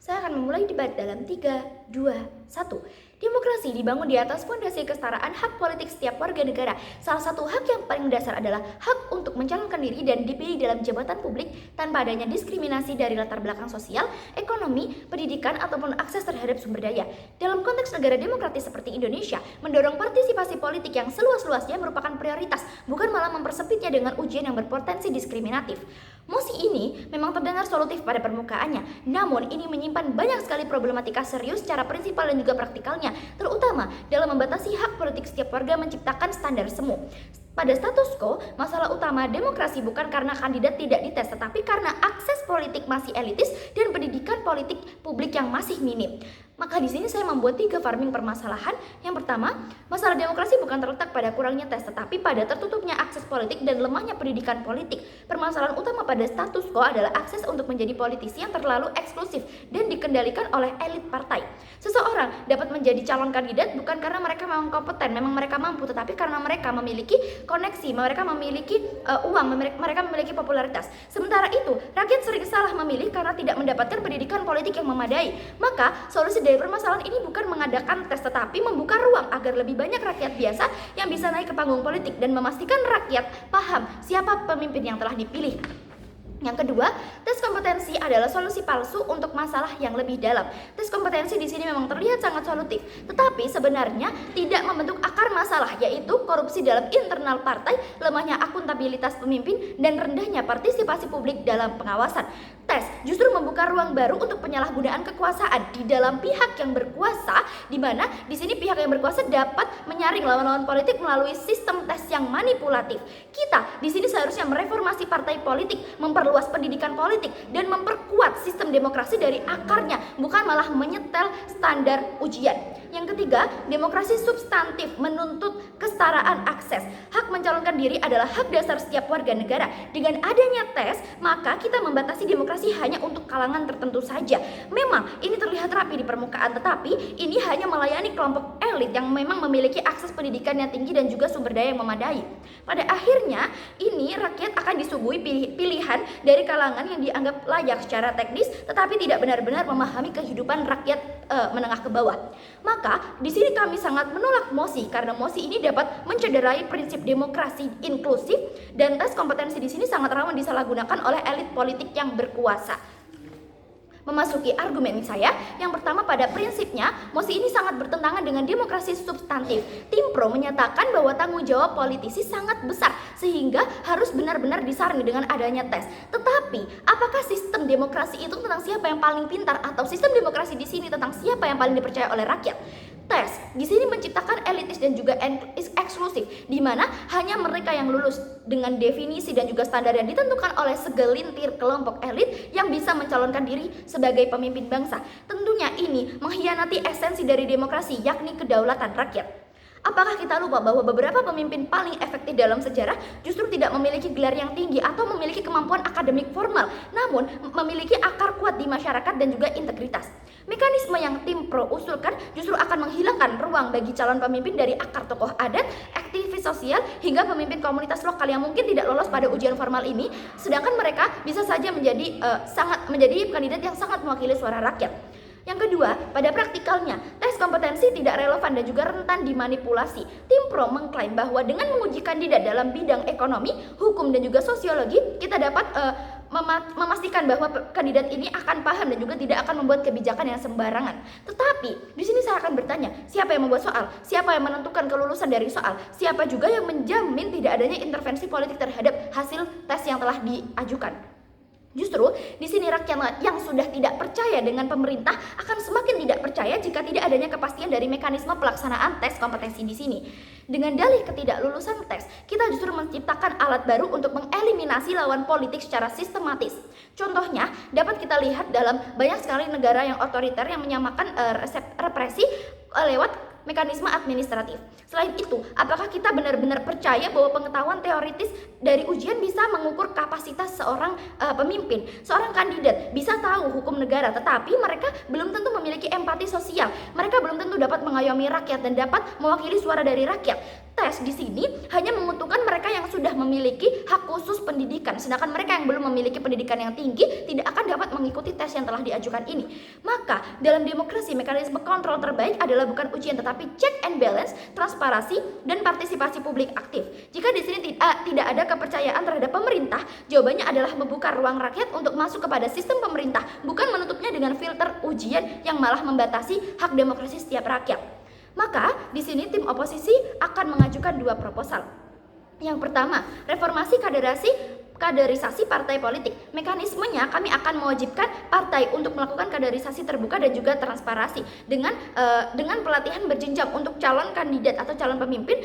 Saya akan memulai debat dalam 3, 2, 1. Demokrasi dibangun di atas fondasi kesetaraan hak politik setiap warga negara. Salah satu hak yang paling mendasar adalah hak untuk mencalonkan diri dan dipilih dalam jabatan publik tanpa adanya diskriminasi dari latar belakang sosial, ekonomi, pendidikan, ataupun akses terhadap sumber daya. Dalam konteks negara demokratis seperti Indonesia, mendorong partisipasi politik yang seluas-luasnya merupakan prioritas, bukan malah mempersempitnya dengan ujian yang berpotensi diskriminatif. Mosi ini memang terdengar solutif pada permukaannya, namun ini menyimpan banyak sekali problematika serius secara prinsipal dan juga praktikalnya, terutama dalam membatasi hak politik setiap warga menciptakan standar semu. Pada status quo, masalah utama demokrasi bukan karena kandidat tidak dites, tetapi karena akses politik masih elitis dan pendidikan politik publik yang masih minim. Maka di sini saya membuat 3 framing permasalahan. Yang pertama, masalah demokrasi bukan terletak pada kurangnya tes, tetapi pada tertutupnya akses politik dan lemahnya pendidikan politik. Permasalahan utama pada status quo adalah akses untuk menjadi politisi yang terlalu eksklusif dan dikendalikan oleh elit partai. Seseorang dapat menjadi calon kandidat bukan karena mereka memang kompeten, memang mereka mampu, tetapi karena mereka memiliki koneksi, mereka memiliki uang, mereka memiliki popularitas. Sementara itu, rakyat sering salah memilih karena tidak mendapatkan pendidikan politik yang memadai. Maka, solusi dari permasalahan ini bukan mengadakan tes, tetapi membuka ruang agar lebih banyak rakyat biasa yang bisa naik ke panggung politik dan memastikan rakyat paham siapa pemimpin yang telah dipilih. Yang kedua, tes kompetensi adalah solusi palsu untuk masalah yang lebih dalam. Tes kompetensi di sini memang terlihat sangat solutif, tetapi sebenarnya tidak membentuk akar masalah, yaitu korupsi dalam internal partai, lemahnya akuntabilitas pemimpin, dan rendahnya partisipasi publik dalam pengawasan. Tes justru membuka ruang baru untuk penyalahgunaan kekuasaan di dalam pihak yang berkuasa, di mana di sini pihak yang berkuasa dapat menyaring lawan-lawan politik melalui sistem tes yang manipulatif. Kita di sini seharusnya mereformasi partai politik, memperluas pendidikan politik, dan memperkuat sistem demokrasi dari akarnya, bukan malah menyetel standar ujian. Yang ketiga, demokrasi substantif menuntut kesetaraan akses. Hak mencalonkan diri adalah hak dasar setiap warga negara. Dengan adanya tes, maka kita membatasi demokrasi hanya untuk kalangan tertentu saja. Memang ini terlihat rapi di permukaan, tetapi ini hanya melayani kelompok elit yang memang memiliki akses pendidikan yang tinggi dan juga sumber daya yang memadai. Pada akhirnya, ini rakyat akan disuguhi pilihan dari kalangan yang dianggap layak secara teknis, tetapi tidak benar-benar memahami kehidupan rakyat menengah ke bawah. Maka di sini kami sangat menolak mosi karena mosi ini dapat mencederai prinsip demokrasi inklusif, dan tes kompetensi di sini sangat rawan disalahgunakan oleh elit politik yang berkuasa. Memasuki argumen saya, yang pertama pada prinsipnya, mosi ini sangat bertentangan dengan demokrasi substantif. Tim Pro menyatakan bahwa tanggung jawab politisi sangat besar, sehingga harus benar-benar disaring dengan adanya tes. Tetapi, apakah sistem demokrasi itu tentang siapa yang paling pintar, atau sistem demokrasi di sini tentang siapa yang paling dipercaya oleh rakyat? Tes di sini menciptakan elitis dan juga eksklusif, di mana hanya mereka yang lulus dengan definisi dan juga standar yang ditentukan oleh segelintir kelompok elit yang bisa mencalonkan diri sebagai pemimpin bangsa. Tentunya ini mengkhianati esensi dari demokrasi, yakni kedaulatan rakyat. Apakah kita lupa bahwa beberapa pemimpin paling efektif dalam sejarah justru tidak memiliki gelar yang tinggi atau memiliki kemampuan akademik formal, namun memiliki akar kuat di masyarakat dan juga integritas? Mekanisme yang tim Pro usulkan justru akan menghilangkan ruang bagi calon pemimpin dari akar tokoh adat, aktivis sosial, hingga pemimpin komunitas lokal yang mungkin tidak lolos pada ujian formal ini, sedangkan mereka bisa saja menjadi kandidat yang sangat mewakili suara rakyat. Yang kedua, pada praktikalnya, tes kompetensi tidak relevan dan juga rentan dimanipulasi. Tim Pro mengklaim bahwa dengan menguji kandidat dalam bidang ekonomi, hukum, dan juga sosiologi, kita dapat memastikan bahwa kandidat ini akan paham dan juga tidak akan membuat kebijakan yang sembarangan. Tetapi, di sini saya akan bertanya, siapa yang membuat soal? Siapa yang menentukan kelulusan dari soal? Siapa juga yang menjamin tidak adanya intervensi politik terhadap hasil tes yang telah diajukan? Justru di sini rakyat yang sudah tidak percaya dengan pemerintah akan semakin tidak percaya jika tidak adanya kepastian dari mekanisme pelaksanaan tes kompetensi di sini. Dengan dalih ketidaklulusan tes, kita justru menciptakan alat baru untuk mengeliminasi lawan politik secara sistematis. Contohnya dapat kita lihat dalam banyak sekali negara yang otoriter yang menyamakan represi lewat mekanisme administratif. Selain itu, apakah kita benar-benar percaya bahwa pengetahuan teoritis dari ujian bisa mengukur kapasitas seorang pemimpin? Seorang kandidat bisa tahu hukum negara, tetapi mereka belum tentu memiliki empati sosial. Mereka belum tentu dapat mengayomi rakyat dan dapat mewakili suara dari rakyat. tes di sini hanya menguntungkan mereka yang sudah memiliki hak khusus pendidikan, sedangkan mereka yang belum memiliki pendidikan yang tinggi tidak akan dapat mengikuti tes yang telah diajukan ini. Maka dalam demokrasi, mekanisme kontrol terbaik adalah bukan ujian tetapi check and balance, transparansi, dan partisipasi publik aktif. Jika di sini tidak ada kepercayaan terhadap pemerintah, jawabannya adalah membuka ruang rakyat untuk masuk kepada sistem pemerintah, bukan menutupnya dengan filter ujian yang malah membatasi hak demokrasi setiap rakyat. Maka di sini tim oposisi akan mengajukan dua proposal. Yang pertama, reformasi kaderisasi partai politik. Mekanismenya kami akan mewajibkan partai untuk melakukan kaderisasi terbuka dan juga transparansi dengan pelatihan berjenjang untuk calon kandidat atau calon pemimpin,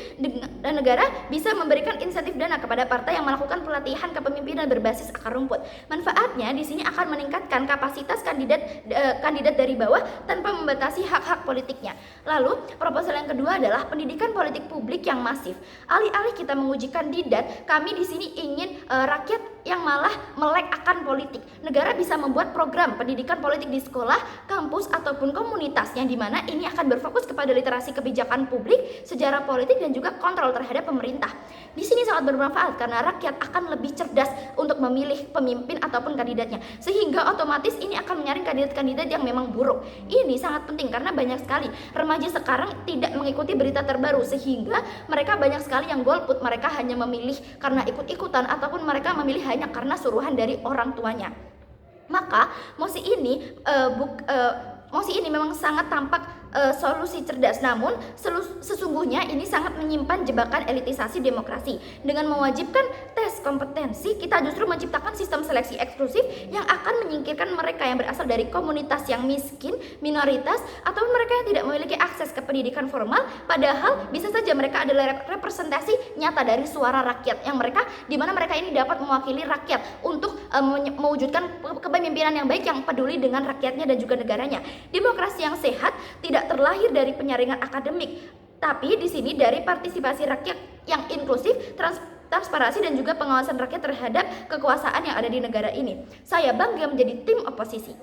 dan negara bisa memberikan insentif dana kepada partai yang melakukan pelatihan kepemimpinan berbasis akar rumput. Manfaatnya di sini akan meningkatkan kapasitas kandidat dari bawah tanpa membatasi hak-hak politiknya. Lalu proposal yang kedua adalah pendidikan politik publik yang masif. Alih-alih kita menguji kandidat, kami di sini ingin rakyat yang malah melek akan politik. Negara bisa membuat program pendidikan politik di sekolah, kampus, ataupun komunitas yang dimana ini akan berfokus kepada literasi kebijakan publik, sejarah politik, dan juga kontrol terhadap pemerintah. Di sini sangat bermanfaat karena rakyat akan lebih cerdas untuk memilih pemimpin ataupun kandidatnya, sehingga otomatis ini akan menyaring kandidat-kandidat yang memang buruk. Ini sangat penting karena banyak sekali remaja sekarang tidak mengikuti berita terbaru, sehingga mereka banyak sekali yang golput. Mereka hanya memilih karena ikut-ikutan ataupun mereka memilih hanya karena suruhan dari orang tuanya. Maka mosi ini memang sangat tampak solusi cerdas, namun sesungguhnya ini sangat menyimpan jebakan elitisasi demokrasi. Dengan mewajibkan tes kompetensi, kita justru menciptakan sistem seleksi eksklusif yang akan menyingkirkan mereka yang berasal dari komunitas yang miskin, minoritas, atau mereka yang tidak memiliki akses ke pendidikan formal, padahal bisa saja mereka adalah representasi nyata dari suara rakyat, yang di mana mereka ini dapat mewakili rakyat untuk mewujudkan kepemimpinan yang baik yang peduli dengan rakyatnya dan juga negaranya. Demokrasi yang sehat tidak terlahir dari penyaringan akademik, tapi di sini dari partisipasi rakyat yang inklusif, transparansi, dan juga pengawasan rakyat terhadap kekuasaan yang ada di negara ini. Saya bangga menjadi tim oposisi.